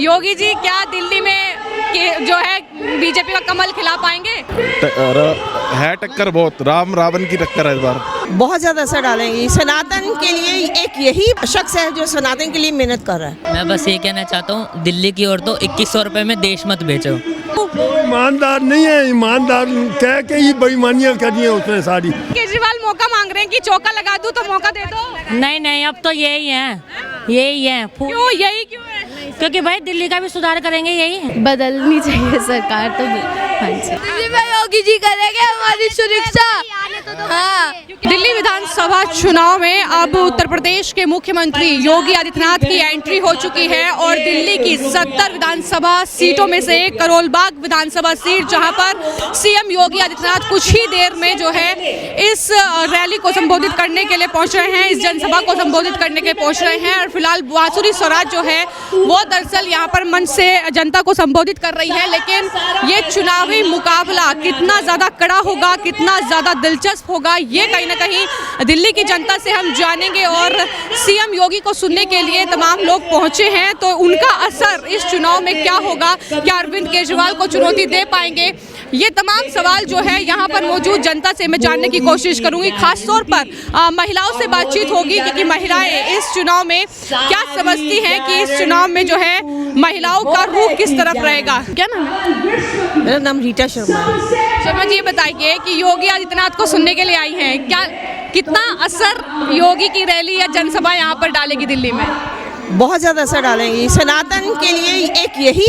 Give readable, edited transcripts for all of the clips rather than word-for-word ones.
योगी जी क्या दिल्ली में जो है बीजेपी का कमल खिला पाएंगे? है टक्कर, बहुत राम रावण की टक्कर है इस बार। बहुत ज्यादा असर डालेंगी। सनातन के लिए एक यही शख्स है जो सनातन के लिए मेहनत कर रहा है। मैं बस ये कहना चाहता हूँ, दिल्ली की औरतों 2100 रुपए में देश मत बेचो। ईमानदार नहीं है, ईमानदार कह के ही बेईमानियां करनी है उसने सारी। केजरीवाल मौका मांग रहे हैं कि चौका लगा दूं तो मौका दे दो। नहीं नहीं, अब तो यही है, यही है। क्यों यही क्यों है? क्योंकि भाई दिल्ली का भी सुधार करेंगे, यही बदलनी चाहिए सरकार तो। हाँ जी, दिल्ली में योगी जी करेंगे हमारी सुरक्षा। हाँ। दिल्ली विधानसभा चुनाव में अब उत्तर प्रदेश के मुख्यमंत्री योगी आदित्यनाथ की एंट्री हो चुकी है और दिल्ली की 70 विधानसभा सीटों में से एक करोलबाग विधानसभा सीट, जहां पर सीएम योगी आदित्यनाथ कुछ ही देर में जो है इस रैली को संबोधित करने के लिए पहुंच रहे हैं, इस जनसभा को संबोधित करने के लिए पहुंच रहे हैं। और फिलहाल बांसुरी स्वराज जो है वो दरअसल यहाँ पर मंच से जनता को संबोधित कर रही है, लेकिन ये चुनावी मुकाबला कितना ज्यादा कड़ा होगा, कितना ज्यादा दिलचस्प होगा, ये कहीं ना कहीं दिल्ली की जनता से हम जानेंगे। और सीएम योगी को सुनने के लिए तमाम लोग पहुंचे हैं, तो उनका असर इस चुनाव में क्या होगा, क्या अरविंद केजरीवाल को चुनौती दे पाएंगे, ये तमाम सवाल जो है यहाँ पर मौजूद जनता से मैं जानने की कोशिश करूंगी। खासतौर पर महिलाओं से बातचीत होगी कि महिलाएं इस चुनाव में क्या समझती हैं कि इस चुनाव में जो है महिलाओं का रुख किस तरफ रहेगा। क्या नाम है? मेरा नाम रीटा शर्मा है। शर्मा जी, ये बताइए कि योगी आदित्यनाथ को सुनने के लिए आई हैं, क्या कितना असर योगी की रैली या जनसभा यहाँ पर डालेगी दिल्ली में? बहुत ज्यादा असर डालेंगी। सनातन के लिए एक यही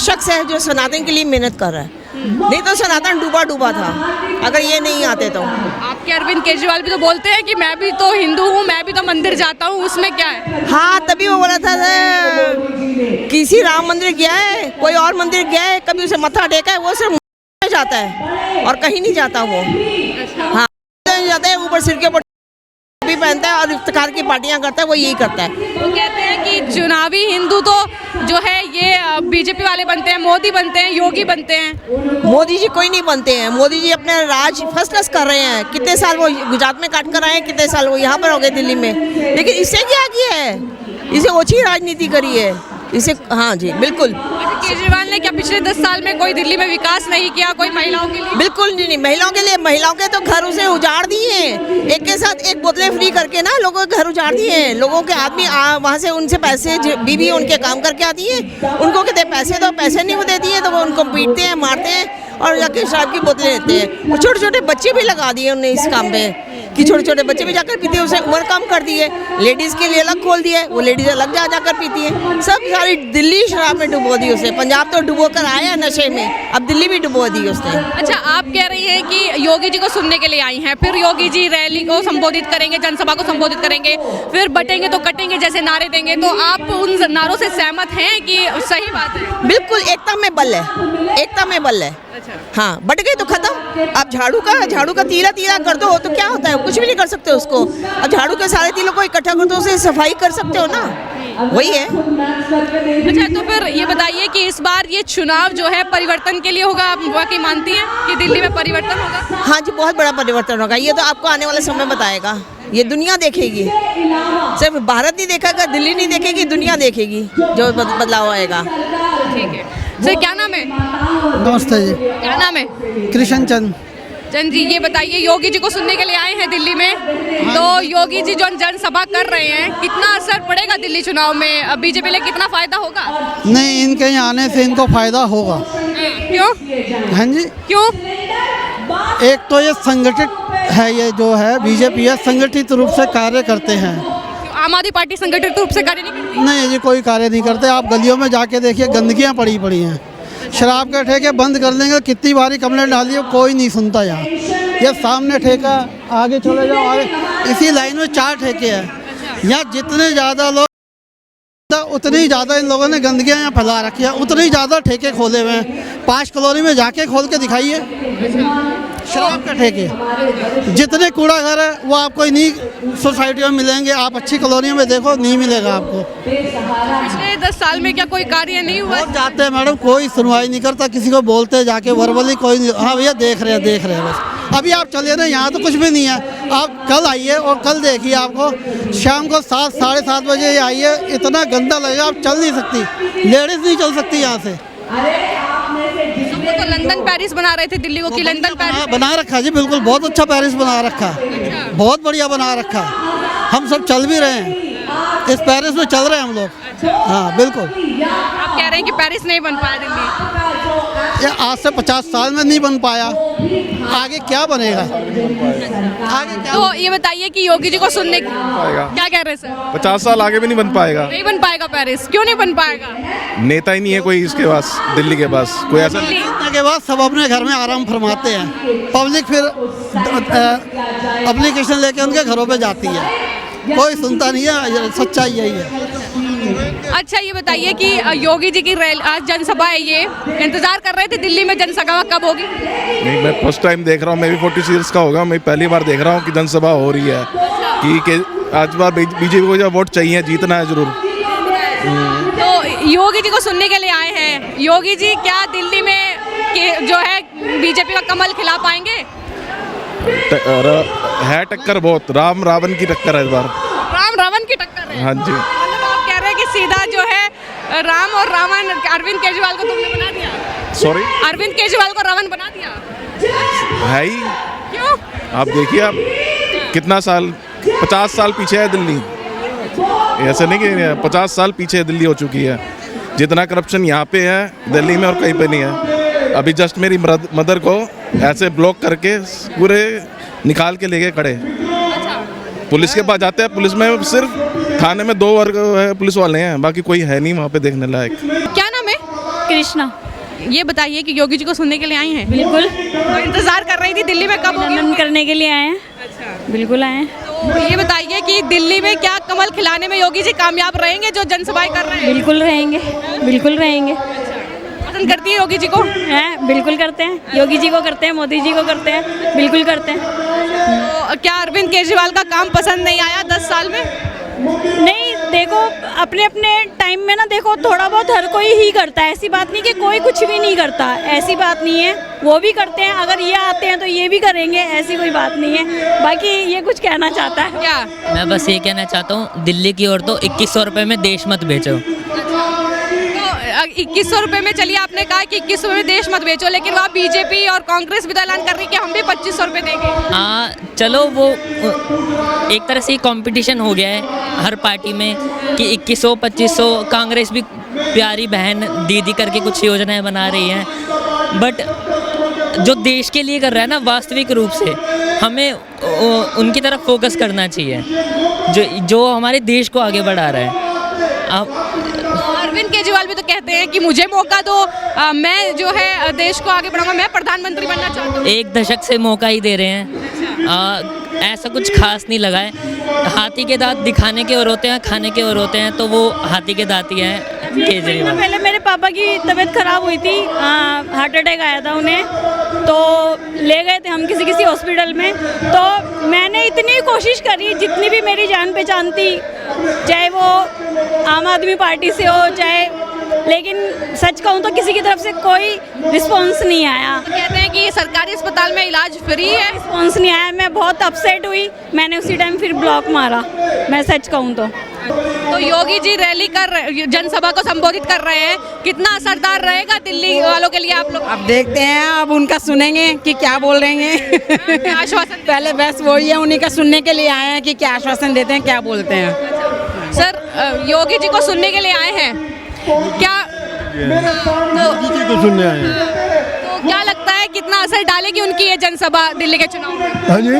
शख्स है जो सनातन के लिए मेहनत कर रहा है। नहीं तो सनातन डूबा डूबा था अगर ये नहीं आते तो। आपके अरविंद केजरीवाल भी तो बोलते हैं कि मैं भी तो हिंदू हूँ, मैं भी तो मंदिर जाता हूँ, उसमें क्या है? हाँ, तभी वो बोला था किसी राम मंदिर गया है, कोई और मंदिर गया है, कभी उसे मत्था टेका है, वो सिर्फ जाता है और कहीं नहीं जाता वो। हाँ, जाता है ऊपर सिर के ऊपर भी पहनता है और इफ्तिखार की पार्टियां करता है, वो यही करता है। वो कहते हैं कि चुनावी हिंदू तो जो है ये बीजेपी वाले बनते हैं, मोदी बनते हैं, योगी बनते हैं। मोदी जी कोई नहीं बनते हैं। मोदी जी अपने राज फर्स्ट क्लास कर रहे हैं। कितने साल वो गुजरात में काट कर आए हैं, कितने साल वो यहाँ पर हो गए दिल्ली में, लेकिन इससे क्या किया है? इसे ओछी राजनीति करी है इसे। हाँ जी, बिल्कुल। केजरीवाल ने क्या पिछले 10 साल में कोई दिल्ली में विकास नहीं किया, कोई महिलाओं के लिए? बिल्कुल नहीं, महिलाओं के लिए, महिलाओं के तो घर उसे उजाड़ दिए हैं। एक के साथ एक बोतलें फ्री करके ना लोगों के घर उजाड़ दिए हैं। लोगों के आदमी वहाँ से उनसे पैसे, बीवी उनके काम करके आती है, उनको कहते हैं पैसे दो, पैसे नहीं वो देती है तो वो उनको पीटते हैं, मारते हैं और जाके शराब की बोतलें लेते हैं। और छोटे छोटे बच्चे भी लगा दिए उन्होंने इस काम पे कि छोटे छोटे बच्चे भी जाकर पीते हैं। उसे उम्र कम कर दी है, लेडीज़ के लिए अलग खोल दिया है, वो लेडीज़ अलग जाकर पीती है। सब सारी दिल्ली शराब में डुबो दी उसे। पंजाब तो डुबो कर आया नशे में, अब दिल्ली भी डुबो दी उसने। अच्छा, आप कह रही हैं कि योगी जी को सुनने के लिए आई हैं, फिर योगी जी रैली को संबोधित करेंगे, जनसभा को संबोधित करेंगे, फिर बटेंगे तो कटेंगे जैसे नारे देंगे, तो आप उन नारों से सहमत हैं कि सही बात है? बिल्कुल, एकता में बल है, एकता में बल है। हाँ, बट गई तो खत्म। आप झाड़ू का तीला तीला कर दो तो क्या होता है? कुछ भी नहीं कर सकते उसको। अब झाड़ू के सारे तीलों को इकट्ठा कर दो, उसे सफाई कर सकते हो ना, वही है। अच्छा, तो फिर ये बताइए कि इस बार ये चुनाव जो है परिवर्तन के लिए होगा, आप वाकई मानती हैं कि दिल्ली में परिवर्तन होगा? हाँ जी, बहुत बड़ा परिवर्तन होगा। ये तो आपको आने वाला समय बताएगा, ये दुनिया देखेगी। सिर्फ भारत नहीं देखेगा, दिल्ली नहीं देखेगी, दुनिया देखेगी जो बदलाव आएगा। ठीक है सर, क्या नाम है? नमस्ते जी। क्या नाम है? कृष्ण चंद जी, ये बताइए योगी जी को सुनने के लिए आए हैं दिल्ली में, तो योगी जी जो जनसभा कर रहे हैं, कितना असर पड़ेगा दिल्ली चुनाव में? बीजेपी लिए कितना फायदा होगा? नहीं, इनके यहाँ आने से इनको फायदा होगा। क्यों? हाँ जी, क्यों? एक तो ये संगठित है, ये जो है बीजेपी है, संगठित रूप से कार्य करते हैं। आम आदमी पार्टी संगठित रूप से कार्य नहीं करती? नहीं जी, कोई कार्य नहीं करते। आप गलियों में जाके देखिए, गंदगियाँ पड़ी पड़ी हैं। शराब के ठेके बंद कर देंगे, कितनी बारी कंप्लेंट डाली है, कोई नहीं सुनता। यहाँ ये सामने ठेका, आगे चले जाओ, आगे इसी लाइन में 4 ठेके हैं। यहाँ जितने ज़्यादा लोग उतनी ही ज़्यादा इन लोगों ने गंदगियाँ यहाँ फैला रखी है, उतने ही ज़्यादा ठेके खोले हुए हैं। 5 कॉलोनी में जाके खोल के दिखाइए शराब के ठेके। जितने कूड़ा घर है वो आपको इन्हीं सोसाइटियों में मिलेंगे। आप अच्छी कॉलोनियों में देखो, नहीं मिलेगा आपको। पिछले 10 साल में क्या कोई कार्य नहीं हुआ? बहुत जाते हैं मैडम, कोई सुनवाई नहीं करता, किसी को बोलते जाके वर्बली कोई नहीं। हाँ भैया, देख रहे हैं बस। अभी आप चले ना, यहाँ तो कुछ भी नहीं है। आप कल आइए और कल देखिए, आपको शाम को 7 साढ़े 7 बजे आइए, इतना गंदा लगेगा, आप चल नहीं सकती, लेडीज़ नहीं चल सकती यहाँ से। वो तो लंदन पेरिस बना रहे थे दिल्ली को कि लंदन पेरिस बना रखा जी, बिल्कुल बहुत अच्छा पेरिस बना रखा, बहुत बढ़िया बना रखा। हम सब चल भी रहे हैं, इस पेरिस में चल रहे हैं हम लोग। हाँ बिल्कुल। आप कह रहे हैं कि पेरिस नहीं बन पाया दिल्ली? ये आज से 50 साल में नहीं बन पाया, आगे क्या बनेगा? आगे क्या? तो ये बताइए कि योगी जी को सुनने क्या कह रहे हैं सर? 50 साल आगे भी नहीं बन पाएगा। नहीं बन पाएगा पेरिस, क्यों नहीं बन पाएगा? नेता ही नहीं है कोई इसके पास, दिल्ली के पास कोई ऐसा नहीं। जीतने के बाद सब अपने घर में आराम फरमाते हैं, पब्लिक फिर एप्लीकेशन लेके उनके घरों पे जाती है, कोई सुनता नहीं है, सच्चाई यही है। अच्छा ये बताइए कि योगी जी की आज जनसभा है, ये इंतजार कर रहे थे दिल्ली में जनसभा कब होगी? नहीं, मैं फर्स्ट टाइम देख रहा हूँ, मैं भी 40 ईयर्स का होगा, मैं पहली बार देख रहा हूँ कि जनसभा हो रही है कि आज बार बीजेपी को जो वोट चाहिए, जीतना है जरूर। तो योगी जी को सुनने के लिए आए हैं। योगी जी क्या दिल्ली में जो है बीजेपी का कमल खिला पाएंगे? है टक्कर बहुत, राम रावण की टक्कर है इस बार। राम रावण की टक्कर है? हाँ जी। मतलब आप कह रहे हैं कि सीधा जो है राम और रावण, अरविंद केजरीवाल को तुमने बना दिया? सॉरी, अरविंद केजरीवाल को रावण बना दिया है ही। क्यों? आप देखिए, आप कितना साल, 50 साल पीछे है दिल्ली। ऐसे नहीं कि 50 साल पीछे दिल्ली हो चुकी है। जितना करप्शन यहाँ पे है दिल्ली में और कहीं पे नहीं है। अभी जस्ट मेरी मदर को ऐसे ब्लॉक करके पूरे निकाल के ले गए खड़े। पुलिस के पास जाते हैं, पुलिस में सिर्फ थाने में 2 वर्ग है पुलिस वाले हैं, बाकी कोई है नहीं वहाँ पे देखने लायक। क्या नाम है? कृष्णा। ये बताइए कि योगी जी को सुनने के लिए आई हैं? बिल्कुल। तो इंतजार कर रही थी दिल्ली में कब होगी? आनंद करने के लिए आए हैं। बिल्कुल आए हैं। तो ये बताइए कि दिल्ली में क्या कमल खिलाने में योगी जी कामयाब रहेंगे जो जनसभाएं कर रहे हैं? बिल्कुल रहेंगे, बिल्कुल रहेंगे। पसंद करती है योगी जी को? हैं, बिल्कुल करते हैं, योगी जी को करते हैं, मोदी जी को करते हैं, बिल्कुल करते हैं। तो क्या अरविंद केजरीवाल का काम पसंद नहीं आया 10 साल में? नहीं, देखो अपने अपने टाइम में ना, देखो थोड़ा बहुत हर कोई ही करता है, ऐसी बात नहीं कि कोई कुछ भी नहीं करता, ऐसी बात नहीं है, वो भी करते हैं। अगर ये आते हैं तो ये भी करेंगे, ऐसी कोई बात नहीं है। बाकी ये कुछ कहना चाहता है क्या? मैं बस ये कहना चाहता हूँ, दिल्ली की औरतों 2100 रुपये में देश मत बेचो। 2100 रुपये में, चलिए आपने कहा कि 2100 में देश मत बेचो, लेकिन वहाँ बीजेपी और कांग्रेस भी तो ऐलान कर रही है कि हम भी 2500 रुपये देंगे। चलो वो एक तरह से कंपटीशन हो गया है हर पार्टी में कि 2100 2500। कांग्रेस भी प्यारी बहन दीदी करके कुछ योजनाएं बना रही हैं, बट जो देश के लिए कर रहा है ना, वास्तविक रूप से हमें उनकी तरफ फोकस करना चाहिए जो हमारे देश को आगे बढ़ा रहा है। अरविंद केजरीवाल भी तो कहते हैं कि मुझे मौका दो, मैं जो है देश को आगे बढ़ाऊंगा, मैं प्रधानमंत्री बनना चाहता हूँ। 1 दशक से मौका ही दे रहे हैं। ऐसा कुछ खास नहीं लगा है। हाथी के दांत दिखाने के और होते हैं, खाने के और होते हैं, तो वो हाथी के दांत ही हैं केजरीवाल। पहले मेरे पापा की तबीयत खराब हुई थी, हार्ट अटैक आया था उन्हें, तो ले गए थे हम किसी हॉस्पिटल में। तो मैंने इतनी कोशिश करी, जितनी भी मेरी जान पहचान थी, चाहे वो आम आदमी पार्टी से हो चाहे, लेकिन सच कहूँ तो किसी की तरफ से कोई रिस्पॉन्स नहीं आया। तो कहते हैं कि सरकारी अस्पताल में इलाज फ्री है। रिस्पॉन्स नहीं आया, मैं बहुत अपसेट हुई, मैंने उसी टाइम फिर ब्लॉक मारा, मैं सच कहूँ तो योगी जी रैली कर, जनसभा को संबोधित कर रहे हैं, कितना असरदार रहेगा दिल्ली वालों के लिए आप लोग? अब देखते हैं, अब उनका सुनेंगे कि क्या बोल रहे हैं। आश्वासन पहले बस वही है, उन्हीं का सुनने के लिए आए हैं कि क्या आश्वासन देते हैं, क्या बोलते हैं। सर योगी जी को सुनने के लिए आए हैं क्या? योगी जी को सुनने आए हैं। तो क्या लगता है कितना असर डालेगी उनकी ये जनसभा दिल्ली के चुनाव में? हाँ जी,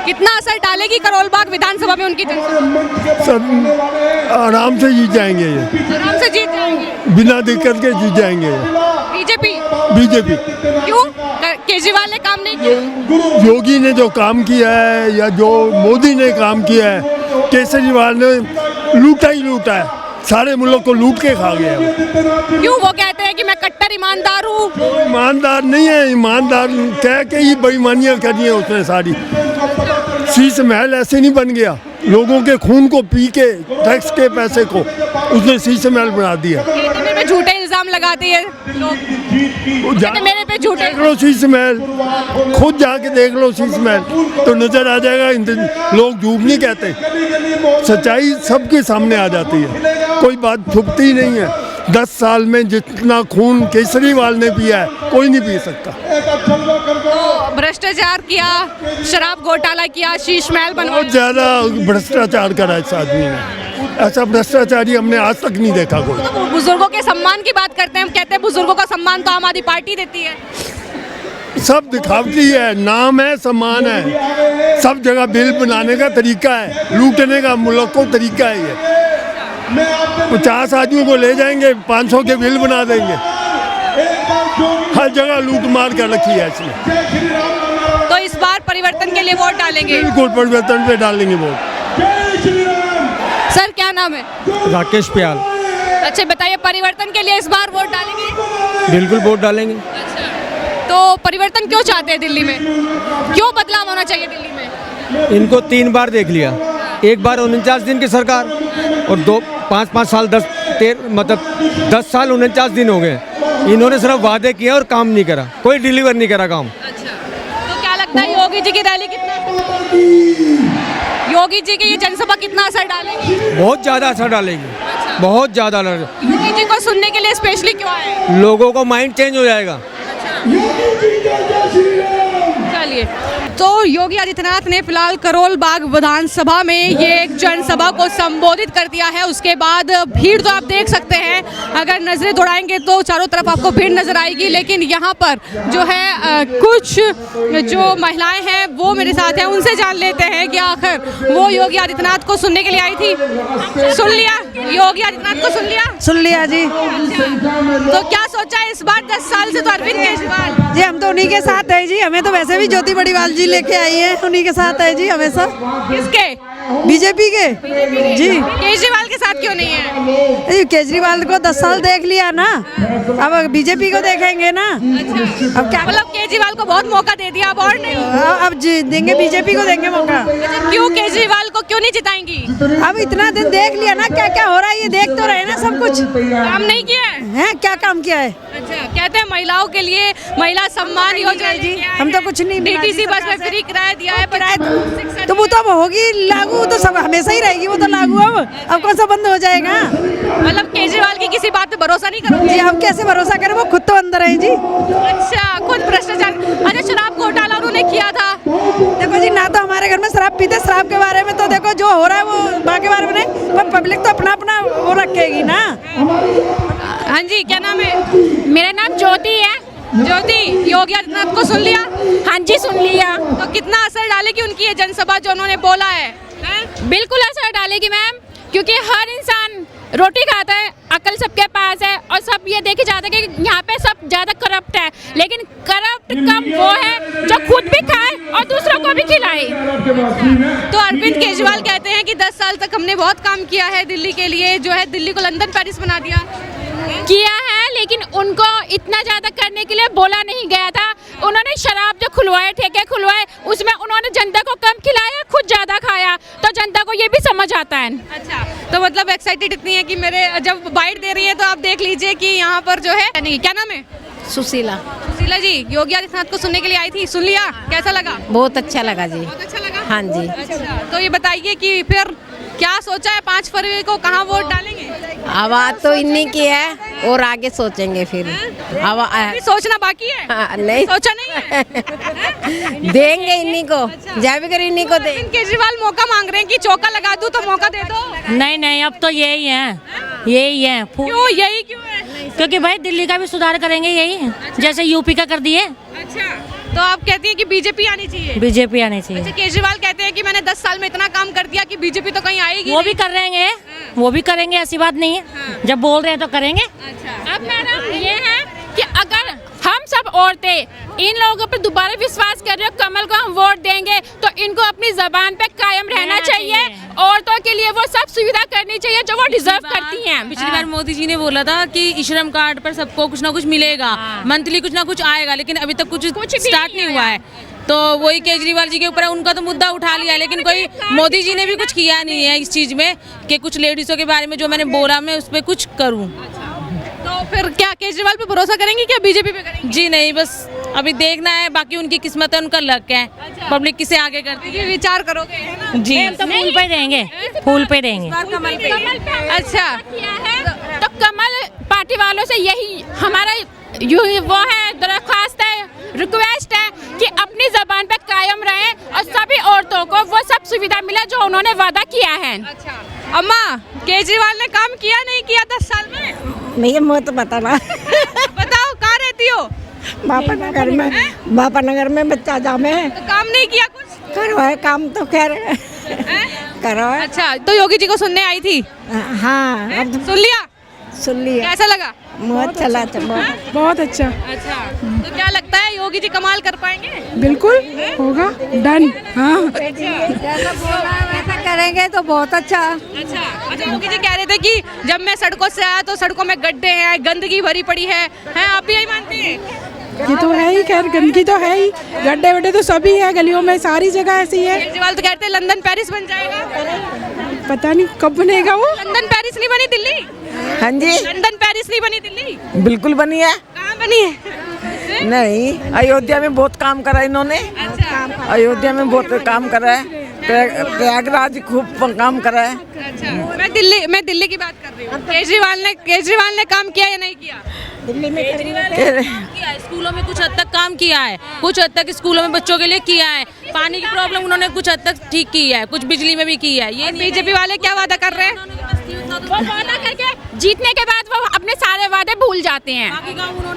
कितना असर डालेगी करोलबाग विधानसभा में उनकी जनसभा? सब आराम से जीत जाएंगे, ये आराम से जीत जाएंगे, बिना दिक्कत के जीत जाएंगे। बीजेपी क्यों? केजरीवाल ने काम नहीं किया? योगी ने जो काम किया है या जो मोदी ने काम किया है, केजरीवाल ने लूटा ही लूटा है, सारे मुल्क को लूट के खा गया है। क्यों? वो कहते हैं कि मैं कट्टर ईमानदार हूँ। ईमानदार नहीं है, ईमानदार कह के ही बेईमानियां करनी है उसने सारी। शीश महल ऐसे नहीं बन गया, लोगों के खून को पी के, टैक्स के पैसे को उसने शीश महल बना दिया। मेरे पे झूठे इल्जाम इल्जाम लगाते हैं लोग, वो कहते हैं मेरे पे झूठे। देख लो शीश महल, खुद जाके देख लो शीश महल तो नजर आ जाएगा। लोग झूठ नहीं कहते, सच्चाई सबके सामने आ जाती है, कोई बात छुपती ही नहीं है। 10 साल में जितना खून केजरीवाल ने पिया है कोई नहीं पी सकता। तो भ्रष्टाचार किया, शराब घोटाला किया, शीश महल बनवाया। बहुत ज़्यादा भ्रष्टाचार करा इस आदमी ने, ऐसा भ्रष्टाचारी हमने आज तक नहीं देखा कोई। तो बुजुर्गों के सम्मान की बात करते हैं, हम कहते हैं बुजुर्गों का सम्मान तो आम आदमी पार्टी देती है। सब दिखावटी है, नाम है, सम्मान है, सब जगह बिल बनाने का तरीका है, लूटने का मुल्क को तरीका है ये। 50 आदमियों को ले जाएंगे, 500 के बिल बना देंगे, हर जगह लूट मार कर रखी है इसने। तो इस बार परिवर्तन के लिए वोट डालेंगे? बिल्कुल परिवर्तन पे डालेंगे वोट। सर क्या नाम है? राकेश प्याल। अच्छा बताइए, परिवर्तन के लिए इस बार वोट डालेंगे? बिल्कुल वोट डालेंगे। तो परिवर्तन क्यों चाहते हैं दिल्ली में, क्यों बदलाव होना चाहिए दिल्ली में? इनको 3 बार देख लिया, एक बार 49 दिन की सरकार और 5-5 साल 10 साल 49 दिन हो गए। इन्होंने सिर्फ वादे किए और काम नहीं करा, कोई डिलीवर नहीं करा काम। अच्छा, तो क्या लगता है योगी जी की रैली कितना, योगी जी की ये जनसभा कितना असर डालेगी? बहुत ज़्यादा असर डालेगी, बहुत ज़्यादा। योगी जी को सुनने के लिए स्पेशली क्यों आए? लोगों को माइंड चेंज हो जाएगा। चलिए, तो योगी आदित्यनाथ ने फिलहाल करोल बाग विधानसभा में ये एक जनसभा को संबोधित कर दिया है। उसके बाद भीड़ तो आप देख सकते हैं, अगर नजरें दौड़ाएंगे तो चारों तरफ आपको भीड़ नजर आएगी, लेकिन यहाँ पर जो है कुछ जो महिलाएं हैं वो मेरे साथ हैं, उनसे जान लेते हैं कि आखिर वो योगी आदित्यनाथ को सुनने के लिए आई थी। सुन लिया योगी आदित्यनाथ को? सुन लिया जी। तो क्या सोचा है इस बार? 10 साल से तो अरविंद केजरीवाल जी, हम तो उन्हीं के साथ है जी, हमें तो वैसे भी ज्योति बड़ीवाल जी लेके आई है, उन्हीं के साथ है जी हमेशा। किसके? बीजेपी के जी। केजरीवाल के साथ क्यों नहीं है? केजरीवाल को 10 साल देख लिया ना, अब बीजेपी को देखेंगे ना। अच्छा, अब क्या मतलब केजरीवाल को बहुत मौका दे दिया, अब और नहीं? अब देंगे, बीजेपी को देंगे मौका। अच्छा, क्यों केजरीवाल को क्यों नहीं जिताएंगी? अब इतना दिन देख लिया ना, क्या क्या हो रहा है ये देख तो रहे ना सब कुछ। काम नहीं किया है? क्या काम किया है? अच्छा, कहते हैं महिलाओं के लिए महिला सम्मान योजना जी, हम तो कुछ नहीं। डीटीसी बस में फ्री किराया दिया है, तो वो तो अब होगी लागू, तो सब हमेशा ही रहेगी वो तो लागू। अब कौन सा बंद हो जाएगा? मतलब केजरीवाल की किसी बात पे भरोसा नहीं करोगे? जी, अब कैसे भरोसा करें, वो खुद तो अंदर है जी। अच्छा, खुद भ्रष्टाचार। अच्छा, शराब घोटाला उन्होंने किया था। देखो जी, ना तो हमारे घर में शराब पीते, शराब के बारे में तो देखो जो हो रहा है वो बाकी बारे में नहीं, पर पब्लिक तो अपना अपना वो रखेगी ना। हाँ जी, क्या नाम है? मेरा नाम ज्योति है। ज्योति, योगी आदित्यनाथ को सुन लिया? हाँ जी, सुन लिया। तो कितना असर डालेगी उनकी ये जनसभा जो उन्होंने बोला है? बिल्कुल असर डालेगी मैम, क्योंकि हर इंसान रोटी खाता है, अकल सबके पास है, और सब ये देखे जाता है कि यहाँ पे सब ज़्यादा करप्ट है, लेकिन करप्ट कम वो है जो खुद भी खाए और दूसरों को भी खिलाए। तो अरविंद केजरीवाल कहते हैं कि 10 साल तक हमने बहुत काम किया है दिल्ली के लिए, जो है दिल्ली को लंदन पेरिस बना दिया। किया है, लेकिन उनको इतना ज़्यादा करने के लिए बोला नहीं गया था। उन्होंने शराब जो खुलवाए, ठेके खुलवाए, उसमें उन्होंने जनता को कम खिलाया, खुद ज़्यादा खाया, तो जनता को ये भी समझ आता है। अच्छा, तो मतलब एक्साइटेड इतनी है कि मेरे जब बाइट दे रही है तो आप देख लीजिए कि यहाँ पर जो है नहीं, क्या नाम है? सुशीला। सुशीला जी, योगी आदित्यनाथ को सुनने के लिए आई थी, सुन लिया? कैसा लगा? बहुत अच्छा लगा जी। बहुत अच्छा लगा? हाँ जी। अच्छा, तो ये बताइए कि फिर क्या सोचा है 5 फरवरी को कहाँ वोट डालेंगे? आवाज तो इन्हीं की है और आगे सोचेंगे फिर। अभी सोचना बाकी है? नहीं सोचा नहीं है? देंगे इन्हीं को, जब कर इन्हीं को देंगे। केजरीवाल मौका मांग रहे हैं कि चौका लगा दूं तो मौका दे दो। नहीं नहीं, अब तो यही है, यही है। क्यों यही क्यों है? क्योंकि भाई दिल्ली का भी सुधार करेंगे यही, जैसे यूपी का कर दिए। अच्छा, तो आप कहती हैं कि बीजेपी आनी चाहिए? बीजेपी आनी चाहिए। अच्छा, केजरीवाल कहते हैं कि मैंने 10 साल में इतना काम कर दिया कि बीजेपी तो कहीं आएगी। वो भी कर रहेंगे, वो भी करेंगे, ऐसी बात नहीं है, जब बोल रहे हैं तो करेंगे। अब मैडम ये है कि अगर हम सब औरतें इन लोगों पर दोबारा विश्वास कर रहे हो, कमल को हम वोट देंगे, तो इनको अपनी जबान पे कायम रहना चाहिए। औरतों के लिए वो सब सुविधा करनी चाहिए जो वो डिजर्व करती हैं। पिछली बार मोदी जी ने बोला था कि श्रम कार्ड पर सबको कुछ ना कुछ मिलेगा, मंथली कुछ ना कुछ आएगा, लेकिन अभी तक कुछ स्टार्ट नहीं हुआ है। तो वही केजरीवाल जी के ऊपर उनका तो मुद्दा उठा लिया, लेकिन कोई मोदी जी ने भी कुछ किया नहीं है इस चीज़ में कि कुछ लेडीज़ों के बारे में जो मैंने बोला मैं उस पर कुछ करूँ। तो फिर क्या केजरीवाल पे भरोसा करेंगी क्या बीजेपी पे करेंगी? जी नहीं, बस अभी देखना है, बाकी उनकी किस्मत है, उनका लक है। पब्लिक किसे आगे करती है, विचार करोगे है ना? जी तो फूल पे देंगे, फूल पे देंगे। कमल पे। अच्छा, तो कमल पार्टी वालों से यही हमारा वो है, दरख्वास्त है, रिक्वेस्ट है कि अपनी जबान पे कायम रहे और सभी औरतों को वो सब सुविधा मिले जो उन्होंने वादा किया है। अच्छा अम्मा, केजरीवाल ने काम किया नहीं किया 10 साल में? नहीं मुझे तो पता ना। बताओ कहाँ रहती हो? बापा नगर में बच्चा जामे है, तो काम नहीं किया कुछ? करो है काम तो खैर करो है। अच्छा, तो योगी जी को सुनने आई थी? हाँ अब सुन लिया? सुन लिया, कैसा लगा? बहुत चला बहुत अच्छा। अच्छा, तो क्या लगता है योगी जी कमाल कर पाएंगे? बिल्कुल होगा, डन। हाँ ऐसा करेंगे तो बहुत अच्छा। अच्छा, योगी जी कह रहे थे कि जब मैं सड़कों से आया तो सड़कों में गड्ढे हैं, गंदगी भरी पड़ी है, आप भी यही मानते हैं? ये तो है ही, खैर गंदगी तो है ही, गड्ढे वड्ढे तो सभी है गलियों में, सारी जगह ऐसी है। केजरीवाल तो कहते हैं लंदन पेरिस बन जाएगा। पता नहीं कब बनेगा वो। लंदन पेरिस नहीं बनी दिल्ली? हाँ जी, लंदन पेरिस नहीं बनी दिल्ली? बिल्कुल बनी है। कहाँ बनी है? नहीं, अयोध्या में बहुत काम करा इन्होंने। अच्छा, अयोध्या में बहुत काम करा है, प्रयागराज खूब काम करा है। अच्छा, मैं दिल्ली की बात कर रही हूँ। केजरीवाल ने काम किया या नहीं किया? दिल्ली में किया है, स्कूलों में कुछ हद तक काम किया है, कुछ हद तक स्कूलों में बच्चों के लिए किया है, पानी की प्रॉब्लम उन्होंने कुछ हद तक ठीक की है, कुछ बिजली में भी की है। ये बीजेपी वाले क्या वादा कर रहे हैं? वो वादा करके जीतने के बाद वो अपने सारे वादे भूल जाते हैं।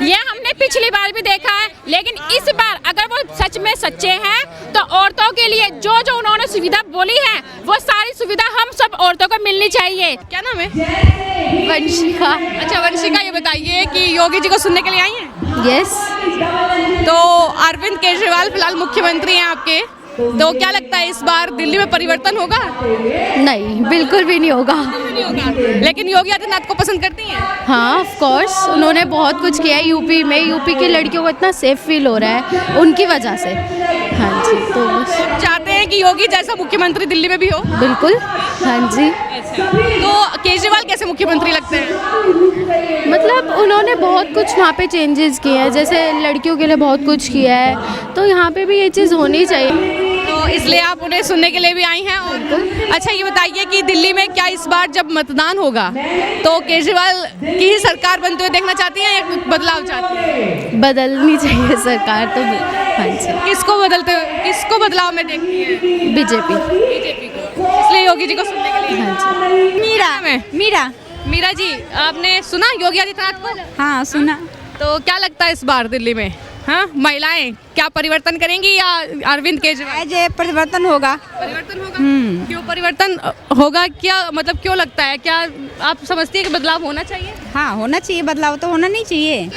ये हमने पिछली बार भी देखा है, लेकिन इस बार अगर वो सच में सच्चे हैं तो औरतों के लिए जो जो उन्होंने सुविधा बोली है वो सारी सुविधा हम सब औरतों को मिलनी चाहिए। क्या नाम है? वंशिका। अच्छा वंशिका, ये बताइए कि योगी जी को सुनने के लिए आई हैं? यस। तो अरविंद केजरीवाल फिलहाल मुख्यमंत्री हैं आपके, तो क्या लगता है इस बार दिल्ली में परिवर्तन होगा? नहीं, बिल्कुल भी नहीं होगा। लेकिन योगी आदित्यनाथ को पसंद करती हैं? हाँ ऑफ कोर्स, उन्होंने बहुत कुछ किया है यूपी में, यूपी की लड़कियों को इतना सेफ फील हो रहा है उनकी वजह से। हाँ जी, तो बस चाहते हैं कि योगी जैसा मुख्यमंत्री दिल्ली में भी हो? बिल्कुल। हाँ जी। तो केजरीवाल कैसे मुख्यमंत्री लगते हैं? मतलब उन्होंने बहुत कुछ वहाँ पे चेंजेस किए हैं, जैसे लड़कियों के लिए बहुत कुछ किया है, तो यहाँ पे भी ये चीज़ होनी चाहिए। तो इसलिए आप उन्हें सुनने के लिए भी आई हैं। और अच्छा ये बताइए कि दिल्ली में क्या इस बार जब मतदान होगा तो केजरीवाल की ही सरकार बनते हुए देखना चाहती हैं या बदलाव चाहती हैं? बदलनी चाहिए सरकार तो। हाँ जी। किसको बदलाव में देखती हैं? बीजेपी को, इसलिए योगी जी को सुनने के लिए। हाँ जी। मीरा जी, आपने सुना योगी आदित्यनाथ को? हाँ सुना। तो क्या लगता है इस बार दिल्ली में, हाँ महिलाएं क्या परिवर्तन करेंगी या अरविंद केजरीवाल? ये परिवर्तन होगा। परिवर्तन होगा? क्यों परिवर्तन होगा? क्या मतलब क्यों लगता है? क्या आप समझती है कि बदलाव होना चाहिए? हाँ होना चाहिए, बदलाव तो होना नहीं चाहिए,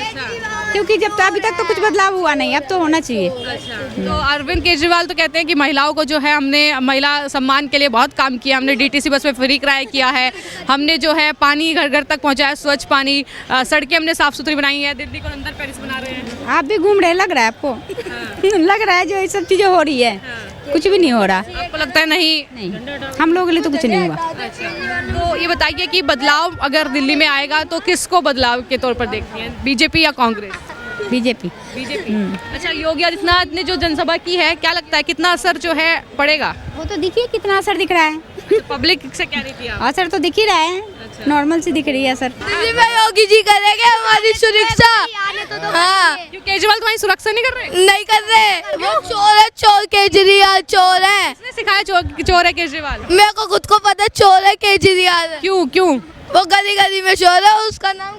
क्योंकि जब तो अभी तक तो कुछ बदलाव हुआ नहीं, अब तो होना चाहिए। तो अरविंद केजरीवाल तो कहते हैं कि महिलाओं को जो है हमने महिला सम्मान के लिए बहुत काम किया, हमने डीटीसी बस में फ्री किराया किया है, हमने जो है पानी घर घर तक पहुंचाया, स्वच्छ पानी, सड़कें हमने साफ सुथरी बनाई है, दिल्ली को अंदर पेरिस बना रहे हैं। आप भी घूम रहे, लग रहा है आपको? लग रहा है जो ये सब चीजें हो रही है, कुछ भी नहीं हो रहा। आपको लगता है नहीं? हम लोगों के लिए तो कुछ नहीं हुआ। तो ये बताइए कि बदलाव अगर दिल्ली में आएगा तो किसको बदलाव के तौर पर देखती हैं, बीजेपी या कांग्रेस? बीजेपी। अच्छा, योगी आदित्यनाथ ने जो जनसभा की है, क्या लगता है कितना असर जो है पड़ेगा? वो तो दिखिए कितना असर दिख रहा है। पब्लिक से क्या रही थी आप? असर तो दिख ही रहा है, नॉर्मल सी दिख रही है असर। दिल्ली में योगी जी करेंगे हमारी सुरक्षा। हाँ, क्यों केजरीवाल तुम्हारी सुरक्षा नहीं कर रहे? नहीं कर रहे, वो चोर है, चोर केजरीवाल चोर है। किसने सिखाया चोर है केजरीवाल? मेरे को खुद को पता चोर है केजरीवाल। क्यों? वो गली गली में चोर है, उसका नाम